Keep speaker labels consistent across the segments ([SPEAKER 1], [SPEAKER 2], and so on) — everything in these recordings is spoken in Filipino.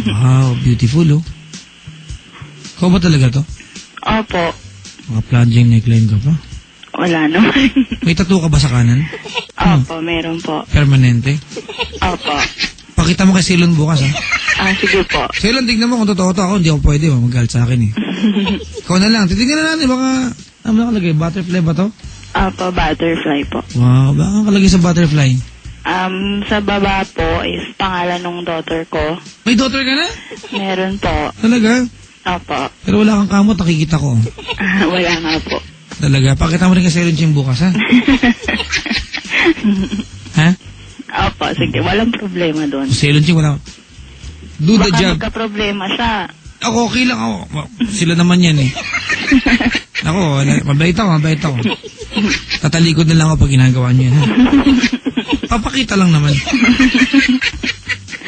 [SPEAKER 1] Wow, beautiful, oh. Ikaw ba talaga to?
[SPEAKER 2] Opo.
[SPEAKER 1] Mga plunging neckline ka pa?
[SPEAKER 2] Wala naman.
[SPEAKER 1] May tattoo ka ba sa kanan?
[SPEAKER 2] Opo, meron po.
[SPEAKER 1] Permanente?
[SPEAKER 2] Opo.
[SPEAKER 1] Pakita mo kay Silon bukas, ha?
[SPEAKER 2] Sige po.
[SPEAKER 1] Silon, tignan mo kung totoo to. Ako, hindi ako pwede. Mag-galit sa akin, eh. Ikaw na lang. Titignan na natin. Baka, ano nakalagay? Butterfly ba to?
[SPEAKER 2] Opo, butterfly po.
[SPEAKER 1] Wow, baka nakalagay sa butterfly.
[SPEAKER 2] Sa baba po is pangalan ng daughter ko.
[SPEAKER 1] May daughter ka na?
[SPEAKER 2] Meron po.
[SPEAKER 1] Talaga?
[SPEAKER 2] Opo.
[SPEAKER 1] Pero wala kang kamot, nakikita ko.
[SPEAKER 2] Wala nga po.
[SPEAKER 1] Talaga? Pakita mo rin kay Silon Ching bukas, ha? Ha?
[SPEAKER 2] Opo, sige. Walang problema doon.
[SPEAKER 1] Silon Ching, wala. Do the
[SPEAKER 2] Baka
[SPEAKER 1] job.
[SPEAKER 2] magka-problema siya.
[SPEAKER 1] Ako, okay lang ako. Sila naman yan, eh. Ako, mabait ako. Tatalikod na lang ako pag ginagawa niyo yan, ha? Papakita lang naman.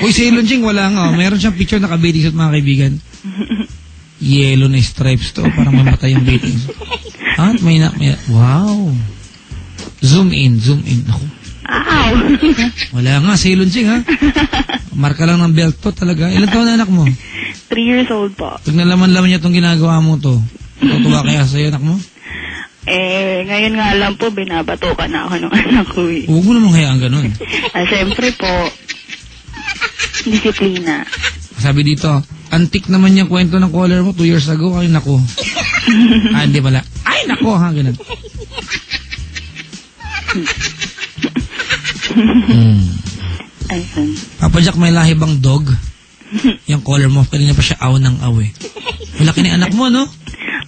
[SPEAKER 1] Uy, Silon Ching, wala nga. Meron siyang picture na ka-bathing suit, mga kaibigan. Yellow na stripes to. Parang mamatay yung bathing suit. Ha? Wow. Zoom in. Ako.
[SPEAKER 2] Ow!
[SPEAKER 1] Wala nga, Silon Ching, ha? Marka lang ng belt to talaga. Ilan taon na anak mo?
[SPEAKER 2] 3 years old po.
[SPEAKER 1] Pag nalaman niya itong ginagawa mo to, tutuwa kaya sa'yo, anak mo?
[SPEAKER 2] Ngayon nga lang po, binabatukan na ako ng anak ko eh.
[SPEAKER 1] Huwag mo namang hayaan ganun.
[SPEAKER 2] Siyempre po, disiplina.
[SPEAKER 1] Sabi dito, antik naman yung kwento ng caller mo 2 years ago. Ay, nako. Hindi pala. Ay, nako, ha, ganun.
[SPEAKER 2] Ayun.
[SPEAKER 1] Papa Jack, may lahi bang dog? Yung caller mo, kanina pa siya aw ng aw eh. Malaki na anak mo, no?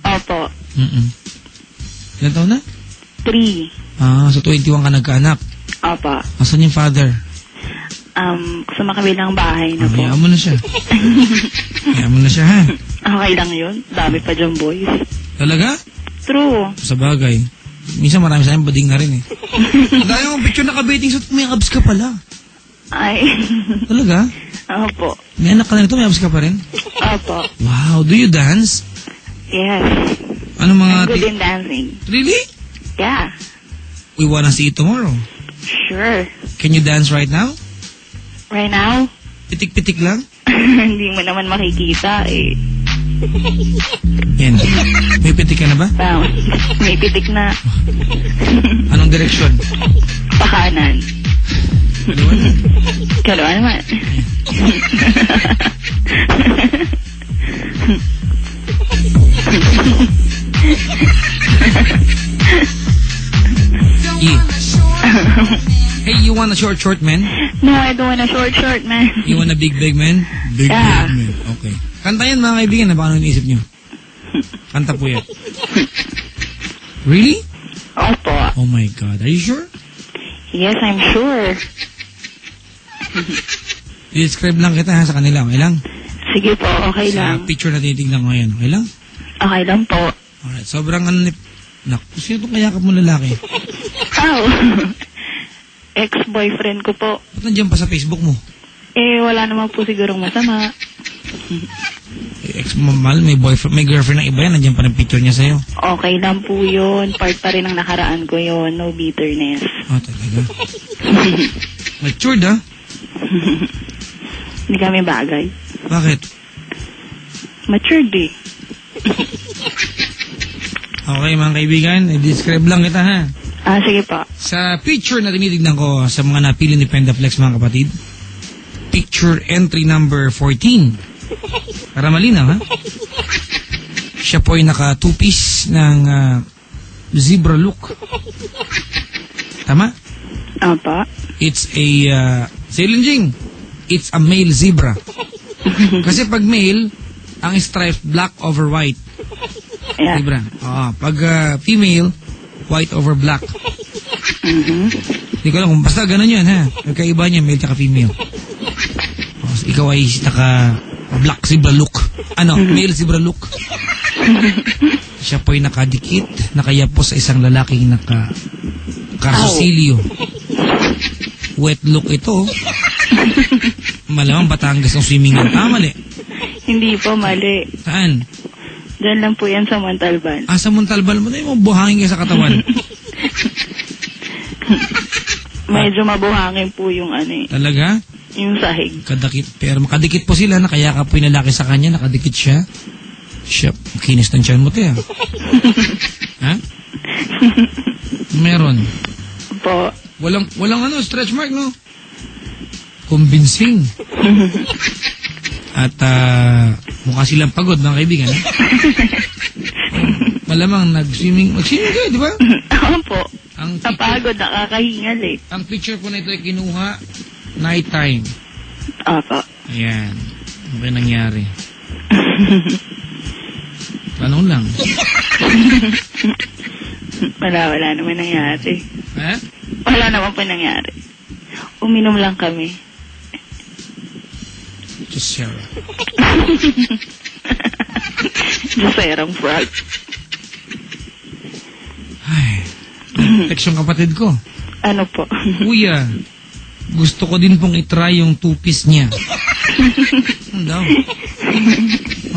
[SPEAKER 2] Opo.
[SPEAKER 1] Ilan taon na?
[SPEAKER 2] 3.
[SPEAKER 1] So 21 ka nagkaanak.
[SPEAKER 2] Opo.
[SPEAKER 1] Asan yung father?
[SPEAKER 2] Sa makabilang bahay na po.
[SPEAKER 1] Hayaan mo na siya. Hayaan mo na siya, ha?
[SPEAKER 2] Okay lang yun. Dami pa dyan, boys.
[SPEAKER 1] Talaga?
[SPEAKER 2] True.
[SPEAKER 1] Sa bagay. Minsan marami sa akin bading na rin eh. Dahil yung picture naka-bathing suit, may abs ka pala.
[SPEAKER 2] Ay.
[SPEAKER 1] Talaga?
[SPEAKER 2] Opo.
[SPEAKER 1] May anak ka na ito, may abs ka pa rin?
[SPEAKER 2] Opo.
[SPEAKER 1] Wow, do you dance?
[SPEAKER 2] Yes.
[SPEAKER 1] Ano mga...
[SPEAKER 2] I'm good in dancing.
[SPEAKER 1] Really?
[SPEAKER 2] Yeah.
[SPEAKER 1] We wanna see you tomorrow.
[SPEAKER 2] Sure.
[SPEAKER 1] Can you dance right now?
[SPEAKER 2] Right now?
[SPEAKER 1] Pitik-pitik lang?
[SPEAKER 2] Hindi mo naman makikita eh.
[SPEAKER 1] Yan. May pitik ka na ba?
[SPEAKER 2] May pitik na.
[SPEAKER 1] Anong direksyon?
[SPEAKER 2] Pakanan.
[SPEAKER 1] Kaliwa na.
[SPEAKER 2] Kaliwa naman. Hey, you want a short man? No, I don't want a short man.
[SPEAKER 1] You want a big man? Big man. Okay. Kanta yan mga kaibigan, na baka ano iniisip nyo? Kanta po yan. Really?
[SPEAKER 2] Opo.
[SPEAKER 1] Oh my God. Are you sure?
[SPEAKER 2] Yes, I'm sure.
[SPEAKER 1] I-describe lang kita ha, sa kanila. Okay lang?
[SPEAKER 2] Sige po, okay lang.
[SPEAKER 1] Sa picture na tinitignan ko ngayon. Okay lang?
[SPEAKER 2] Okay lang po.
[SPEAKER 1] Alright. Sobrang ano ni... Naku, sino itong kayakap mo lalaki?
[SPEAKER 2] Ex-boyfriend ko po.
[SPEAKER 1] Ba't nandiyan pa sa Facebook mo?
[SPEAKER 2] Wala naman po sigurong masama.
[SPEAKER 1] Ex-mamal, may boyfriend, may girlfriend ng iba yan, nandiyan pa ng picture niya sa'yo.
[SPEAKER 2] Okay lang po yun. Part pa rin ng nakaraan ko yun. No bitterness.
[SPEAKER 1] Oh, talaga? Matured, ha?
[SPEAKER 2] Hindi kami bagay.
[SPEAKER 1] Bakit?
[SPEAKER 2] Matured eh.
[SPEAKER 1] Okay, mga kaibigan, i-describe lang kita, ha?
[SPEAKER 2] Sige pa.
[SPEAKER 1] Sa picture na tinitignan ko sa mga napili ni Pendaflex, mga kapatid, picture entry number 14. Para malinaw, ha? Siya po ay naka two-piece ng zebra look. Tama?
[SPEAKER 2] Apa?
[SPEAKER 1] It's a, Selinjing, it's a male zebra. Kasi pag male, ang stripe black over white.
[SPEAKER 2] Yeah.
[SPEAKER 1] Zebra. Pag female, white over black. Hindi ko alam kung basta ganun yun, ha? Nagkaiba niya, male tsaka female. So, ikaw ay naka black zebra look. Male zebra look. Siya po ay nakadikit, nakayapos sa isang lalaking naka-karsosilyo. Wet look ito. Malamang Batangas ng swimming pool. Mali.
[SPEAKER 2] Hindi po, mali.
[SPEAKER 1] Saan?
[SPEAKER 2] Diyan lang po yan sa Montalban.
[SPEAKER 1] Sa Montalban mo na yung buhangin kayo sa katawan.
[SPEAKER 2] Medyo mabuhangin po yung ano eh.
[SPEAKER 1] Talaga?
[SPEAKER 2] Yung sahig.
[SPEAKER 1] Pero makadikit po sila, kaya ka po yung lalaki sa kanya, nakadikit siya. Siya, kinis ng tiyan mo, te. Ha? Meron.
[SPEAKER 2] Po.
[SPEAKER 1] Walang stretch mark, no? Convincing. At mukha silang pagod, mga kaibigan. Malamang nag-swimming kayo, di ba?
[SPEAKER 2] Opo. Kapagod, nakakahingal eh.
[SPEAKER 1] Ang picture po na ito ay kinuha nighttime.
[SPEAKER 2] Opo.
[SPEAKER 1] Ayan. Ano ba nangyari? Tanong lang.
[SPEAKER 2] Wala naman nangyari.
[SPEAKER 1] Ha?
[SPEAKER 2] Wala naman po nangyari. Uminom lang kami.
[SPEAKER 1] Just Sarah.
[SPEAKER 2] Juserang frog.
[SPEAKER 1] Ay. Text yung kapatid ko.
[SPEAKER 2] Ano po?
[SPEAKER 1] Kuya, gusto ko din pong itry yung two-piece niya. Ano daw?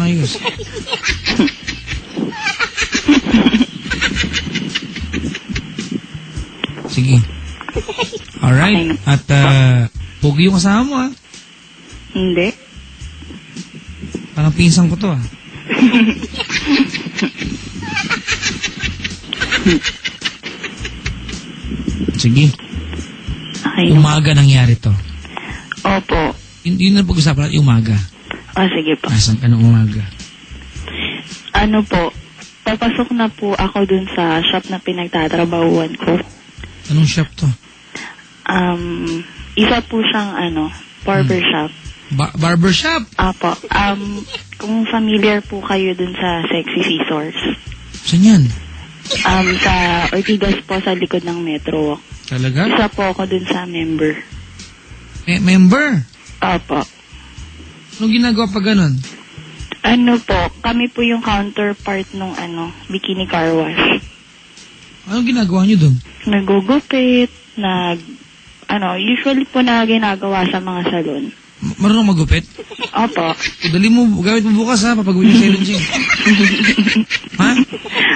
[SPEAKER 1] Ayos. Sige. Alright. At, pogi yung kasama mo, ha?
[SPEAKER 2] Hindi.
[SPEAKER 1] Parang pinsang ko to, ha? Sige.
[SPEAKER 2] Okay.
[SPEAKER 1] Umaga nangyari to.
[SPEAKER 2] Opo.
[SPEAKER 1] Hindi na pag-usapan natin umaga.
[SPEAKER 2] Sige po.
[SPEAKER 1] Asan ka ng umaga?
[SPEAKER 2] Ano po, papasok na po ako dun sa shop na pinagtatrabahuan ko.
[SPEAKER 1] Anong shop to?
[SPEAKER 2] Isa po siyang barber shop.
[SPEAKER 1] Barber shop?
[SPEAKER 2] Apo. Kung familiar po kayo dun sa Sexy Scissors.
[SPEAKER 1] Saan yan?
[SPEAKER 2] Sa Ortigas po sa likod ng Metro.
[SPEAKER 1] Talaga?
[SPEAKER 2] Isa po ako dun sa member.
[SPEAKER 1] Member?
[SPEAKER 2] Opo.
[SPEAKER 1] Anong ginagawa pa ganun?
[SPEAKER 2] Ano po, kami po yung counterpart nung bikini car wash.
[SPEAKER 1] Anong ginagawa nyo dun?
[SPEAKER 2] Nagugupit, usually po na ginagawa sa mga salon.
[SPEAKER 1] Marunong magupit?
[SPEAKER 2] Opo.
[SPEAKER 1] Dali mo, gamit mo bukas, ha? Papagawin yung Sailor Jing. Ha?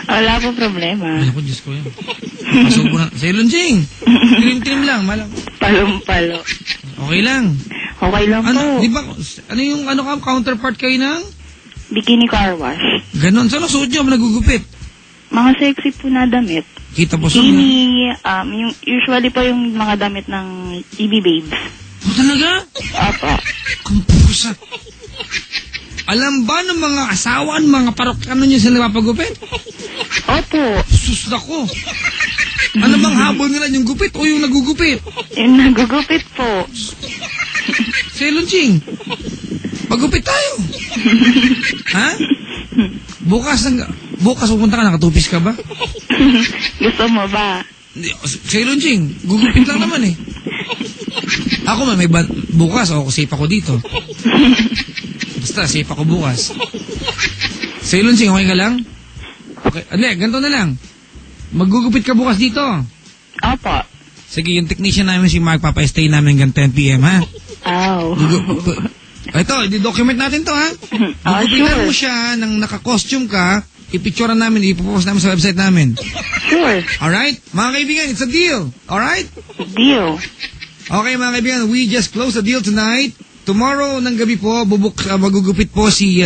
[SPEAKER 2] Wala po problema.
[SPEAKER 1] Ay, ako, Diyos ko yan. Pasok mo na. Sailor Jing! Tilim-tilim lang, malang.
[SPEAKER 2] Palong-palo.
[SPEAKER 1] Okay lang.
[SPEAKER 2] Okay lang po.
[SPEAKER 1] Di ba, counterpart kayo ng?
[SPEAKER 2] Bikini car wash.
[SPEAKER 1] Ganon. Saan ang suot nyo? Nagugupit?
[SPEAKER 2] Mga sexy po na damit.
[SPEAKER 1] Kita po sa
[SPEAKER 2] usually po yung mga damit ng EB Babes.
[SPEAKER 1] Oh, talaga?
[SPEAKER 2] Opo.
[SPEAKER 1] Kumpusa. Alam ba ng mga asawa, mga parokano niya sila napapagupit?
[SPEAKER 2] Opo.
[SPEAKER 1] Susda ko. Ano bang habol nila, yung gupit o yung nagugupit?
[SPEAKER 2] Yung nagugupit po.
[SPEAKER 1] Sailor Jing, magupit tayo. Ha? Bukas pupunta ka, nakatupis ka ba?
[SPEAKER 2] Gusto mo ba?
[SPEAKER 1] Sailor Jing, gugupit lang naman eh. Ako may bukas, safe ako dito. Basta, safe ako bukas. Sailor Jing, okay ka lang? Okay, ganito na lang. Maggugupit ka bukas dito.
[SPEAKER 2] Opo.
[SPEAKER 1] Sige, yung technician namin si Mark, papa-stay namin hanggang 10 p.m., ha?
[SPEAKER 2] Ow.
[SPEAKER 1] Ito, i-document natin to, ha? Gugupitan mo siya nang naka-costume ka, ipicturean namin, ipopost namin sa website namin.
[SPEAKER 2] Sure.
[SPEAKER 1] Alright? Mga kaibigan, it's a deal. Alright?
[SPEAKER 2] Deal.
[SPEAKER 1] Okay, mga kaibigan, we just closed the deal tonight. Tomorrow ng gabi po, magugupit po si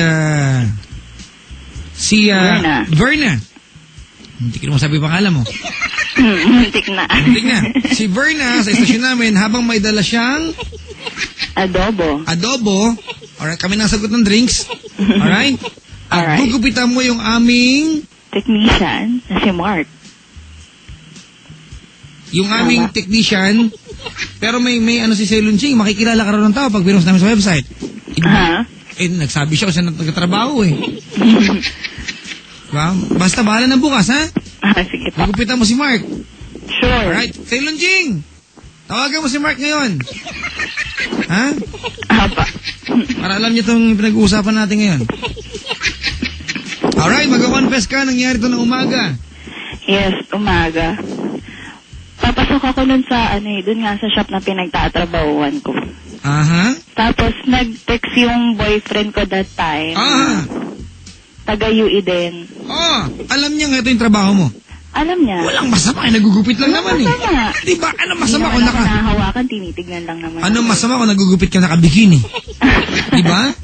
[SPEAKER 1] Verna. Hindi ko naman sabi pangalan mo.
[SPEAKER 2] Muntik na.
[SPEAKER 1] Si Verna sa istasyon namin, habang may dala siyang adobo. Alright, kami nang sagot ng drinks. Alright? At gugupitan mo yung aming
[SPEAKER 2] technician na si Mark.
[SPEAKER 1] Yung aming technician, pero may si Sailor Jing, makikilala ka rin ng tao pag binos namin sa website. Nagsabi siya kasi nagtatrabaho eh. Diba? Basta bahala na bukas, ha?
[SPEAKER 2] Sige pa.
[SPEAKER 1] Gugupitan mo si Mark.
[SPEAKER 2] Sure.
[SPEAKER 1] Alright, Sailor Jing, tawagan mo si Mark ngayon. Ha?
[SPEAKER 2] Apa.
[SPEAKER 1] Para alam niyo itong pinag-uusapan natin ngayon. Alright, mag-confess ka, nangyari ito ng umaga.
[SPEAKER 2] Yes, umaga. Papasok ako nun sa, dun nga sa shop na pinagtatrabahuan ko.
[SPEAKER 1] Aha.
[SPEAKER 2] Tapos, nag-text yung boyfriend ko that time.
[SPEAKER 1] Aha.
[SPEAKER 2] Taga-UE din.
[SPEAKER 1] Alam niya nga ito yung trabaho mo.
[SPEAKER 2] Alam niya.
[SPEAKER 1] Walang masama, nagugupit lang naman
[SPEAKER 2] masama.
[SPEAKER 1] Diba? Ano masama
[SPEAKER 2] kung
[SPEAKER 1] kung
[SPEAKER 2] nahahawakan, tinitignan lang naman.
[SPEAKER 1] Ano masama kung nagugupit ka nakabikini? Diba?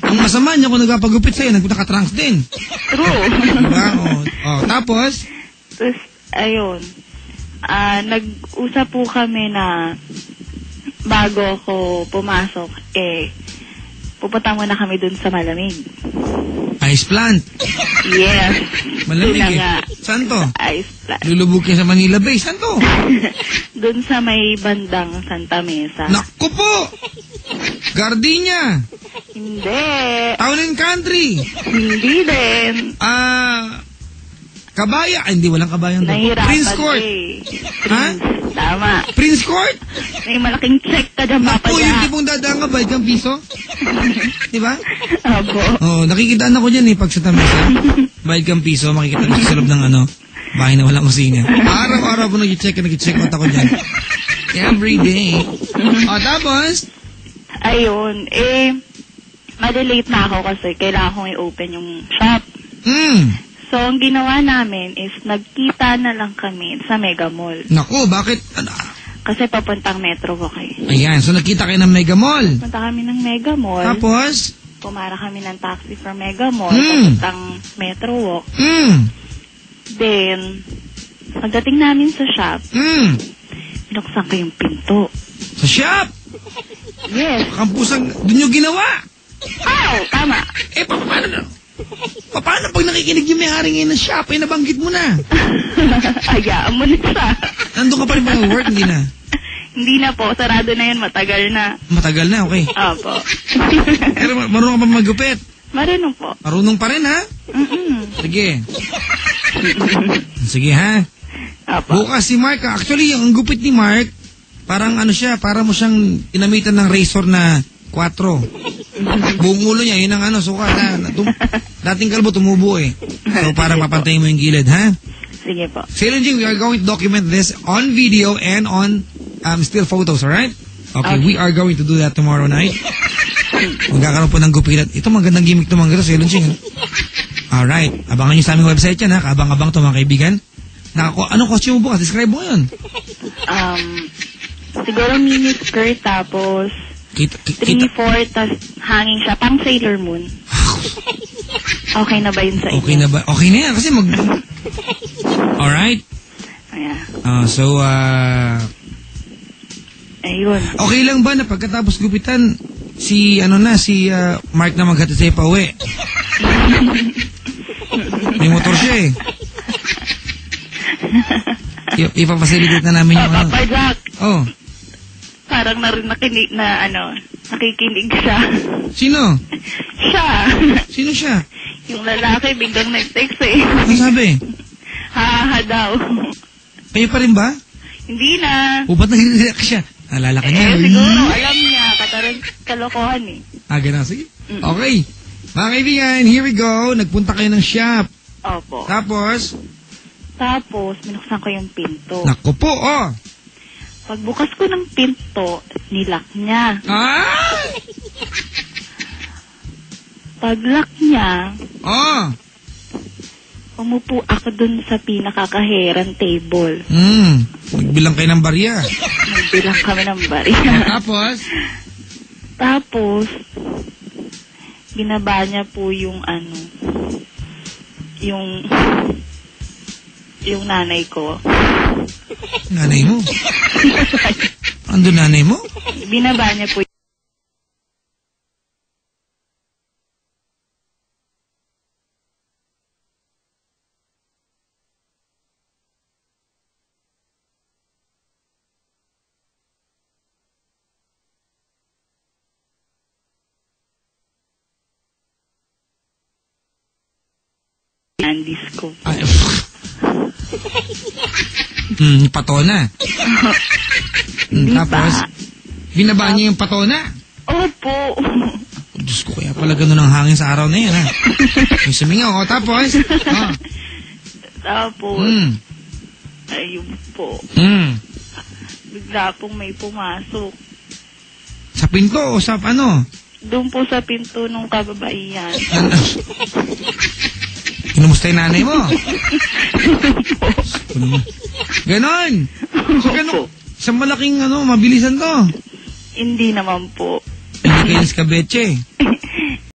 [SPEAKER 1] Ang masama niya kung nagpapagupit sa'yo, nagpunta-trunks din.
[SPEAKER 2] True.
[SPEAKER 1] Diba? Tapos?
[SPEAKER 2] Tapos, ayun. Nag-usap po kami na bago ako pumasok, pupunta muna kami dun sa malamig.
[SPEAKER 1] Ice plant.
[SPEAKER 2] Yes.
[SPEAKER 1] Malamig Saan to?
[SPEAKER 2] Ice plant.
[SPEAKER 1] Lulubog yan sa Manila Bay. Saan to?
[SPEAKER 2] Dun sa may bandang Santa Mesa.
[SPEAKER 1] Naku po! Gardenia.
[SPEAKER 2] Hindi.
[SPEAKER 1] Town and Country.
[SPEAKER 2] Hindi din.
[SPEAKER 1] Kabaya. Hindi, walang kabayan doon.
[SPEAKER 2] Nahirapan
[SPEAKER 1] Prince Court. Ha?
[SPEAKER 2] Tama.
[SPEAKER 1] Prince Court?
[SPEAKER 2] May malaking check ka dyan,
[SPEAKER 1] Naku,
[SPEAKER 2] papaya.
[SPEAKER 1] yung tipong dadaan ka, bayad kang piso. Diba?
[SPEAKER 2] Opo.
[SPEAKER 1] Nakikitaan ako dyan pag sa Tamesa. Bayad kang piso, makikita mo sa loob ng bahay na walang kusina. Araw-araw po nag-check out ako dyan. Every day. Tapos?
[SPEAKER 2] Ayun, madelate na ako kasi kailangan kong i-open yung shop. So, ang ginawa namin is nagkita na lang kami sa Mega Mall.
[SPEAKER 1] Naku, bakit?
[SPEAKER 2] Kasi papuntang Metro Walk
[SPEAKER 1] Ayan, so nagkita kayo ng Mega Mall.
[SPEAKER 2] Punta kami ng Mega Mall.
[SPEAKER 1] Tapos?
[SPEAKER 2] Pumara kami ng taxi from Mega Mall, papuntang Metro Walk. Then, pagdating namin sa shop, binuksan ko yung pinto.
[SPEAKER 1] Sa shop?
[SPEAKER 2] Yes.
[SPEAKER 1] Kampusang, dun yung ginawa.
[SPEAKER 2] Tama.
[SPEAKER 1] Paano pag nakikinig yung may-ari ngayon ng shop, nabanggit mo na?
[SPEAKER 2] Hayaan mo na siya.
[SPEAKER 1] Nandun ka pa rin mag-work, hindi na?
[SPEAKER 2] Hindi na po, sarado na yun, matagal na.
[SPEAKER 1] Matagal na, okay.
[SPEAKER 2] Opo.
[SPEAKER 1] Pero marunong ka pa magupit?
[SPEAKER 2] Marunong po.
[SPEAKER 1] Marunong pa rin, ha? Sige. Sige, ha?
[SPEAKER 2] Opo.
[SPEAKER 1] Bukas si Mark, actually, ang gupit ni Mark, parang para mo siyang inamitan ng razor na 4. Buong ulo niya, yun ang suka dating kalbo tumubo So parang mapantayin mo yung gilid, ha?
[SPEAKER 2] Sige po.
[SPEAKER 1] Celine Jing, we are going to document this on video and on still photos, alright? Okay, we are going to do that tomorrow night. Magkakaroon po ng gupitan. Ito magandang gimmick to mga Celine Jing. Alright, abangan nyo sa aming website yan, ha? Kaabang-abang to mga kaibigan. Anong costume mo bukas? Describe mo yun.
[SPEAKER 2] Siguro mini skirt tapos 3/4 tas hanging siya. Pang Sailor Moon. Okay na ba yun sa inyo?
[SPEAKER 1] Okay na ba? Okay na yan kasi Alright?
[SPEAKER 2] Ayan. Ayun.
[SPEAKER 1] Okay lang ba na pagkatapos gupitan, si Mark na maghatid sa'yo pa uwi? May motor siya Ipapasilitate na namin yung
[SPEAKER 2] Papa Jack. Parang nakikinig siya.
[SPEAKER 1] Sino?
[SPEAKER 2] Siya.
[SPEAKER 1] Sino siya?
[SPEAKER 2] Yung lalaki biglang nag-text
[SPEAKER 1] Ano sabi?
[SPEAKER 2] Ha daw.
[SPEAKER 1] Kayo pa rin ba?
[SPEAKER 2] Hindi na.
[SPEAKER 1] Ba't nag-react siya? Nalala ka niya.
[SPEAKER 2] Siguro, alam niya. Kalokohan
[SPEAKER 1] ganun. Sige. Okay. Mga kaibigan, here we go. Nagpunta kayo ng shop.
[SPEAKER 2] Opo.
[SPEAKER 1] Tapos,
[SPEAKER 2] binuksan ko yung pinto.
[SPEAKER 1] Naku po,
[SPEAKER 2] Pagbukas ko ng pinto, nilock niya. Pag-lock niya, umupo ako dun sa pinakakaheran table.
[SPEAKER 1] Nagbilang kayo ng barya.
[SPEAKER 2] Nagbilang kami ng barya. Tapos, binaba niya po yung yung nanay ko.
[SPEAKER 1] Nanay mo? Ando nanay mo?
[SPEAKER 2] Binaba niya po ang disco.
[SPEAKER 1] Patona. Tapos, binaba niya yung patona?
[SPEAKER 2] Opo.
[SPEAKER 1] Diyos ko, kaya pala ganun ang hangin sa araw na yan, ha? May sumingaw, tapos?
[SPEAKER 2] Tapos, ayun po. Bigla pong may pumasok.
[SPEAKER 1] Sa pinto o sa doon
[SPEAKER 2] po sa pinto nung kababaihan.
[SPEAKER 1] Kinumusta Kamusta yung nanay mo? Ganon. So, ganon. Isang malaking, mabilisan to.
[SPEAKER 2] Hindi naman po.
[SPEAKER 1] Hindi kayo skabetche.